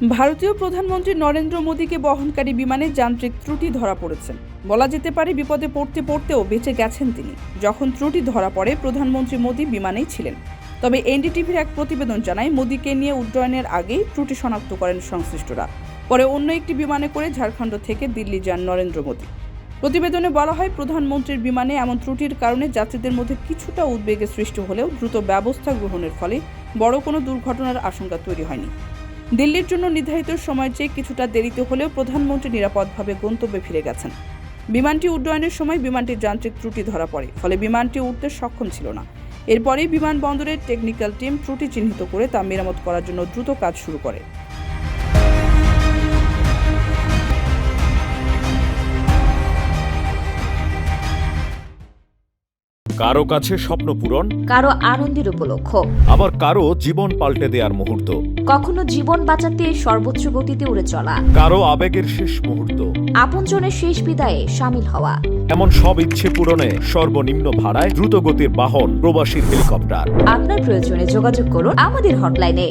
ভারতীয় প্রধানমন্ত্রী নরেন্দ্র মোদীকে বহনকারী বিমানে যান্ত্রিক ত্রুটি ধরা পড়েছে। বলা যেতে পারে বিপদে পড়তে পড়তেও বেঁচে গেছেন তিনি। যখন ত্রুটি ধরা পড়ে প্রধানমন্ত্রী মোদী বিমানেই ছিলেন। তবে এনডিটিভির এক প্রতিবেদন জানায় মোদীকে নিয়ে উড্ডয়নের আগেই ত্রুটি শনাক্ত করেন সংশ্লিষ্টরা। পরে অন্য একটি বিমানে করে ঝাড়খণ্ড থেকে দিল্লি যান নরেন্দ্র মোদী। প্রতিবেদনে বলা হয়, প্রধানমন্ত্রীর বিমানে এমন ত্রুটির কারণে যাত্রীদের মধ্যে কিছুটা উদ্বেগের সৃষ্টি হলেও দ্রুত ব্যবস্থা গ্রহণের ফলে বড় কোনো দুর্ঘটনার আশঙ্কা তৈরি হয়নি। দিল্লির জন্য নির্ধারিত সময়ের চেয়ে কিছুটা দেরিতে হলেও প্রধানমন্ত্রী নিরাপদভাবে গন্তব্যে ফিরে গেছেন। বিমানটি উড্ডয়নের সময় বিমানটির যান্ত্রিক ত্রুটি ধরা পড়ে, ফলে বিমানটি উঠতে সক্ষম ছিল না। এরপরেই বিমানবন্দরের টেকনিক্যাল টিম ত্রুটি চিহ্নিত করে তা মেরামত করার জন্য দ্রুত কাজ শুরু করে। কারো কাছে স্বপ্ন পূরণ, কারো আনন্দের উপলক্ষ, আবার কারো জীবন পাল্টে দেওয়ার মুহূর্ত, কখনো জীবন বাঁচাতে সর্বোচ্চ গতিতে উড়ে চলা, কারো আবেগের শেষ মুহূর্ত, আপনজনের শেষ বিদায়ে শামিল হওয়া। এমন সব ইচ্ছে পূরণে সর্বনিম্ন ভাড়ায় দ্রুতগতির বাহন প্রবাসীর হেলিকপ্টার। আপনার প্রয়োজনে যোগাযোগ করুন আমাদের হটলাইনে।